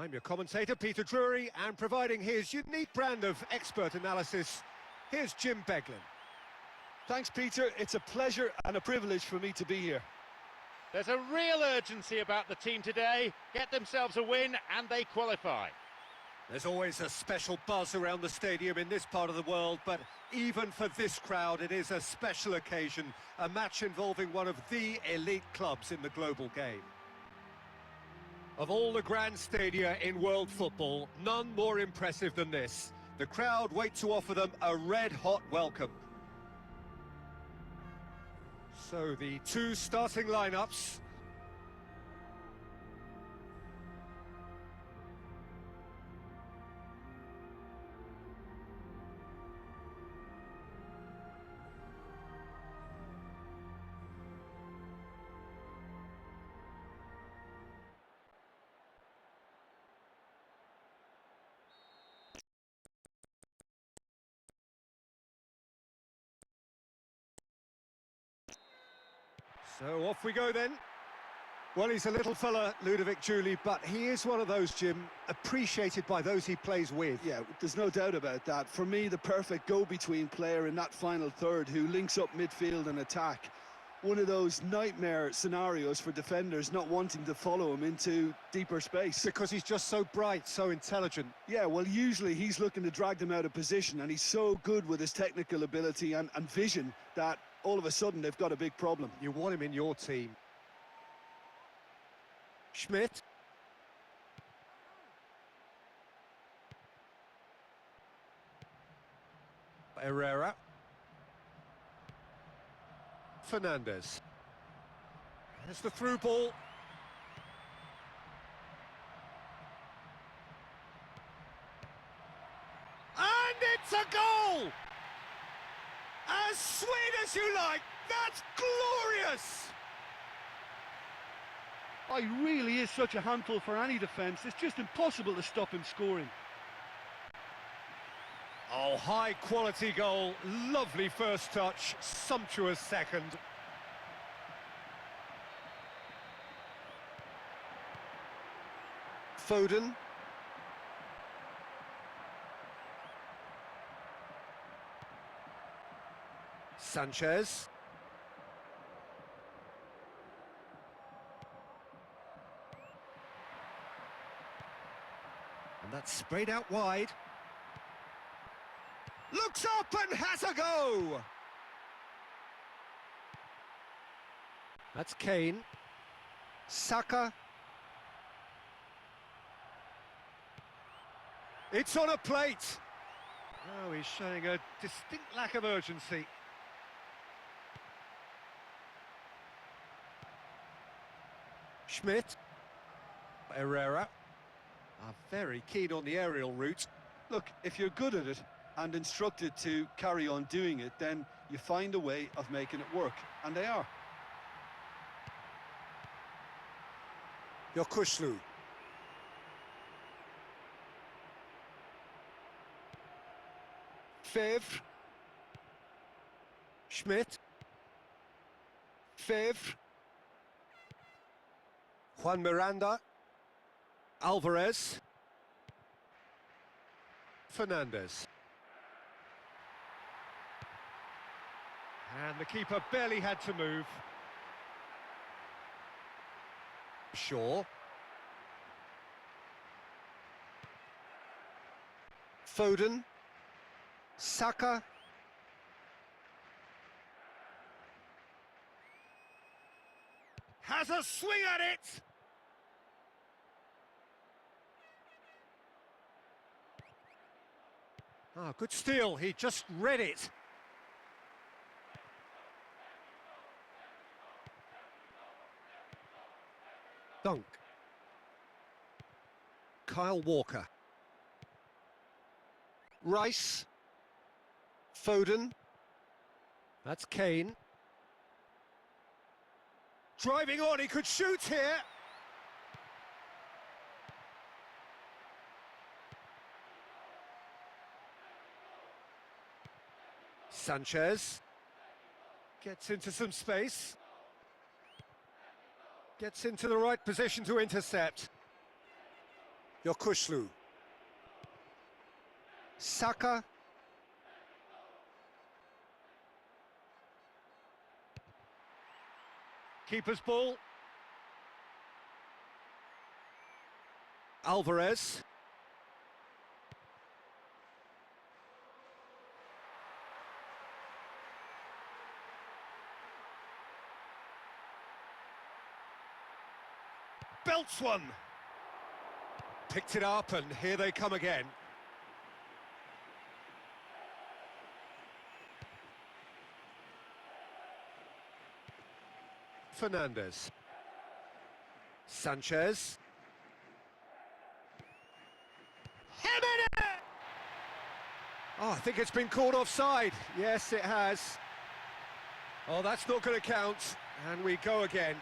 I'm your commentator, Peter Drury, and providing his unique brand of expert analysis, here's Jim Beglin. Thanks, Peter. It's a pleasure and a privilege for me to be here. There's a real urgency about the team today. Get themselves a win and they qualify. There's always a special buzz around the stadium in this part of the world, but even for this crowd, it is a special occasion, a match involving one of the elite clubs in the global game. Of all the grand stadia in world football, none more impressive than this. The crowd wait to offer them a red-hot welcome. So the two starting lineups. So off we go then. Well, he's a little fella, Ludovic Giuly, but he is one of those, Jim, appreciated by those he plays with. Yeah, there's no doubt about that. For me, the perfect go-between player in that final third who links up midfield and attack. One of those nightmare scenarios for defenders not wanting to follow him into deeper space. Because he's just so bright, so intelligent. Yeah, well, usually he's looking to drag them out of position, and he's so good with his technical ability and vision that all of a sudden they've got a big problem. You want him in your team. Schmidt. Herrera. Fernandes. There's the through ball. And it's a goal! As sweet as you like, that's glorious! Oh, he really is such a handful for any defence. It's just impossible to stop him scoring. Oh, high quality goal, lovely first touch, sumptuous second. Foden. Sanchez. And that's sprayed out wide. Looks up and has a go! That's Kane. Saka. It's on a plate. Oh, he's showing a distinct lack of urgency. Schmidt. Herrera. Are very keen on the aerial route. Look, if you're good at it and instructed to carry on doing it, then you find a way of making it work, and they are. Yokushlu. Favre. Schmidt. Favre. Juan Miranda. Alvarez. Fernandes. And the keeper barely had to move. Shaw. Foden. Saka. Has a swing at it! Ah, good steal, he just read it. Dunk. Kyle Walker. Rice. Foden. That's Kane. Driving on, he could shoot here. Sanchez gets into some space, gets into the right position to intercept. Yokushlu. Saka. Keeper's ball. Alvarez. Belts one. Picked it up, and here they come again. Fernandez. Sanchez. Jimenez! Oh, I think it's been called offside. Yes, it has. Oh, that's not going to count. And we go again.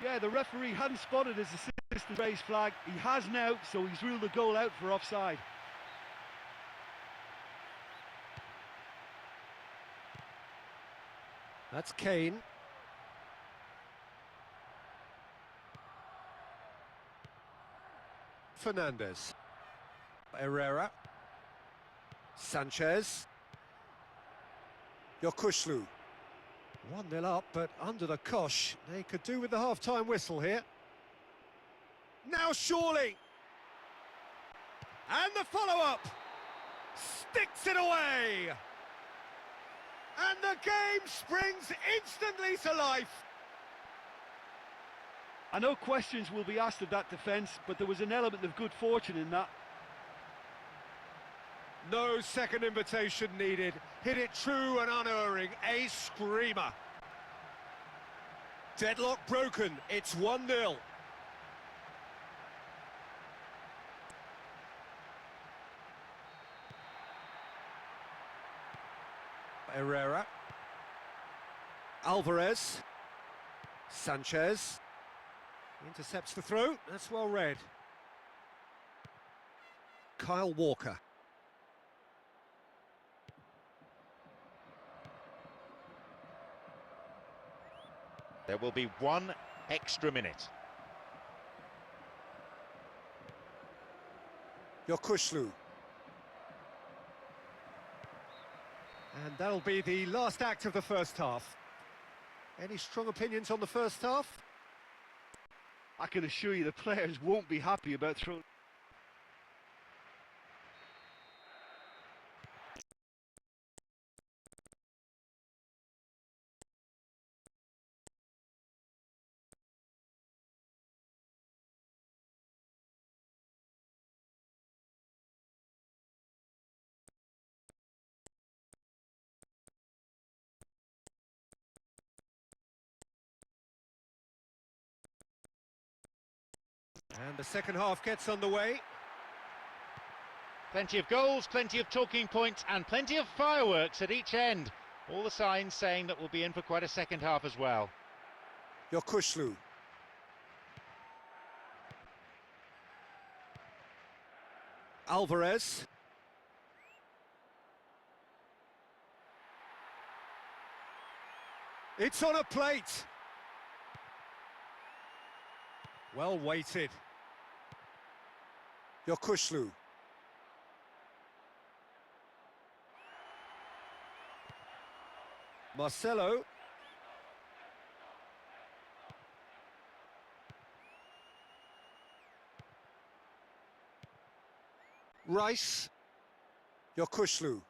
Yeah, the referee hadn't spotted his assistant raised flag. He has now, so he's ruled the goal out for offside. That's Kane. Fernandez. Herrera. Sanchez. Yokushlu. 1-0 up, but under the cosh. They could do with the half-time whistle here. Now surely! And the follow-up! Sticks it away! And the game springs instantly to life! I know questions will be asked of that defence, but there was an element of good fortune in that. No second invitation needed. Hit it true and unerring. A screamer. Deadlock broken. It's 1-0. Herrera. Alvarez. Sanchez. Intercepts the throw. That's well read. Kyle Walker. There will be 1 extra minute. Yokushlu. And that'll be the last act of the first half. Any strong opinions on the first half? I can assure you the players won't be happy about throwing. And the second half gets underway. Plenty of goals, plenty of talking points, and plenty of fireworks at each end. All the signs saying that we'll be in for quite a second half as well. Yokushlu. Alvarez. It's on a plate. Well weighted. Yokushlu. Marcelo. Rice. Yokushlu.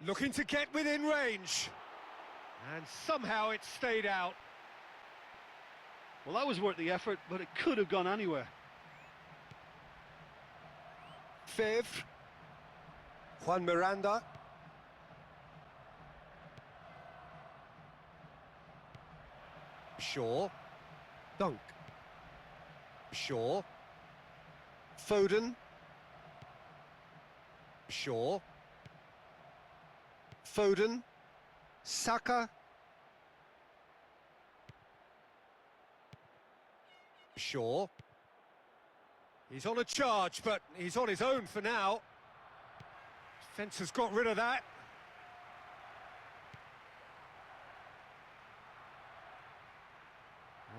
Looking to get within range. And somehow it stayed out. Well, that was worth the effort, but it could have gone anywhere. Favre. Juan Miranda. Shaw. Dunk. Shaw. Foden. Shaw. Foden. Saka. Shaw. He's on a charge, but he's on his own for now. Defence has got rid of that.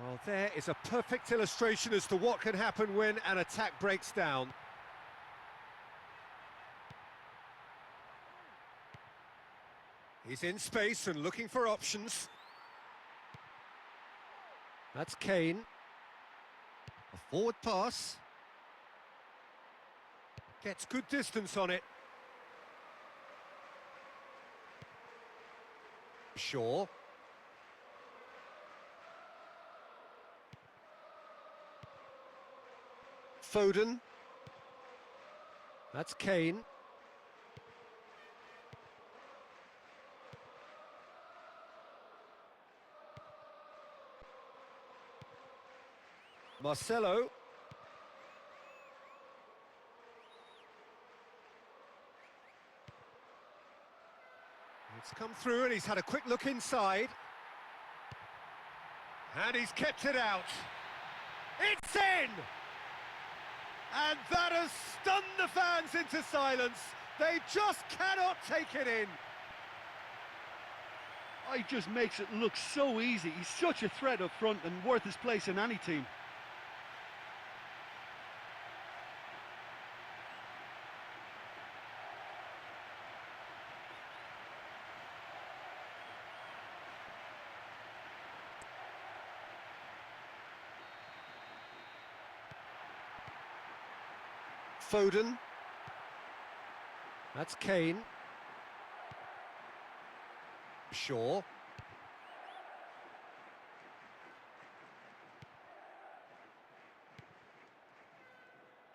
Well, there is a perfect illustration as to what can happen when an attack breaks down. He's in space and looking for options. That's Kane. A forward pass. Gets good distance on it. Shaw. Foden. That's Kane. Marcelo. It's come through and he's had a quick look inside. And he's kept it out. It's in! And that has stunned the fans into silence. They just cannot take it in. He just makes it look so easy. He's such a threat up front and worth his place in any team. Foden. That's Kane. Shaw.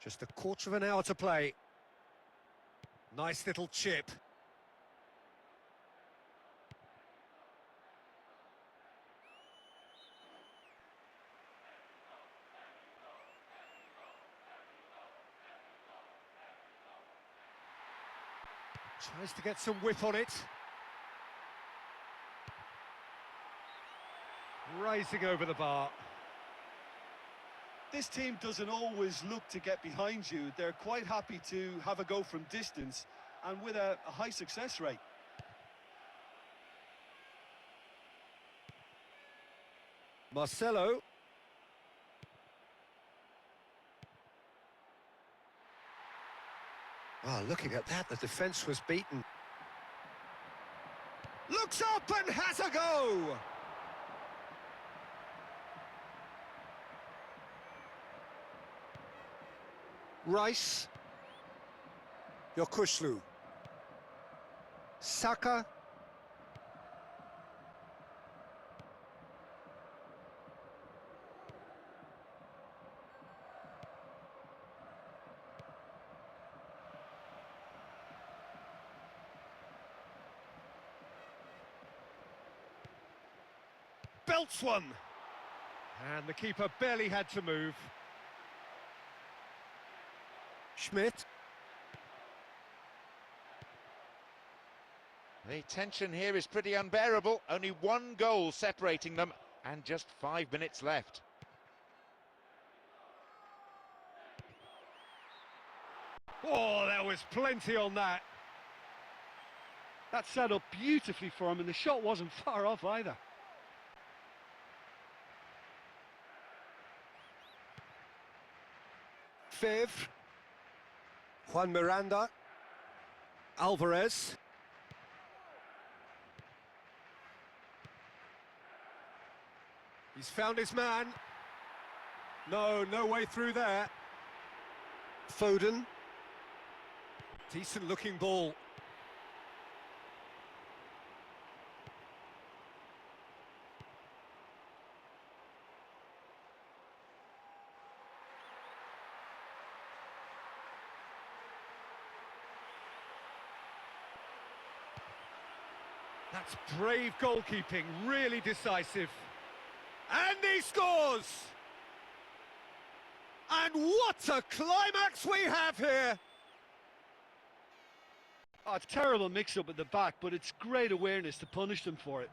Just a quarter of an hour to play. Nice little chip. Tries to get some whip on it. Rising over the bar. This team doesn't always look to get behind you. They're quite happy to have a go from distance and with a high success rate. Marcelo. Oh, looking at that, the defence was beaten. Looks up and has a go! Rice. Yokushlu. Saka. Belts one. And the keeper barely had to move. Schmidt. The tension here is pretty unbearable. Only one goal separating them and just 5 minutes left. Oh, there was plenty on that. That set up beautifully for him and the shot wasn't far off either. Favre. Juan Miranda. Alvarez. He's found his man. No way through there. Foden. Decent looking ball. That's brave goalkeeping, really decisive. And he scores! And what a climax we have here! Oh, it's a terrible mix-up at the back, but it's great awareness to punish them for it.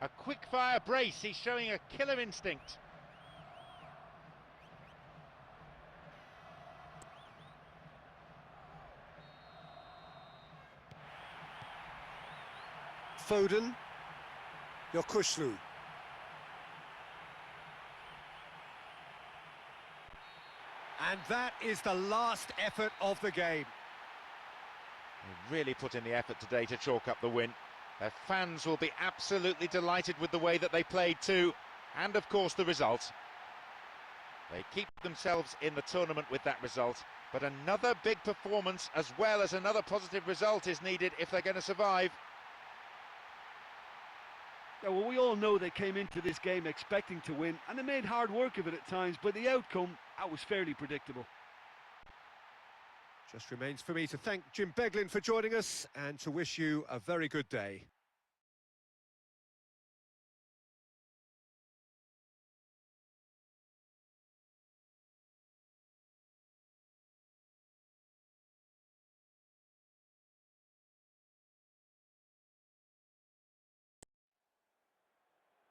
A quick-fire brace, he's showing a killer instinct. Foden. Yokushlu. And that is the last effort of the game. They really put in the effort today to chalk up the win. Their fans will be absolutely delighted with the way that they played too, and of course the result. They keep themselves in the tournament with that result, but another big performance as well as another positive result is needed if they're going to survive. Yeah, well, we all know they came into this game expecting to win, and they made hard work of it at times, but the outcome, that was fairly predictable. Just remains for me to thank Jim Beglin for joining us and to wish you a very good day.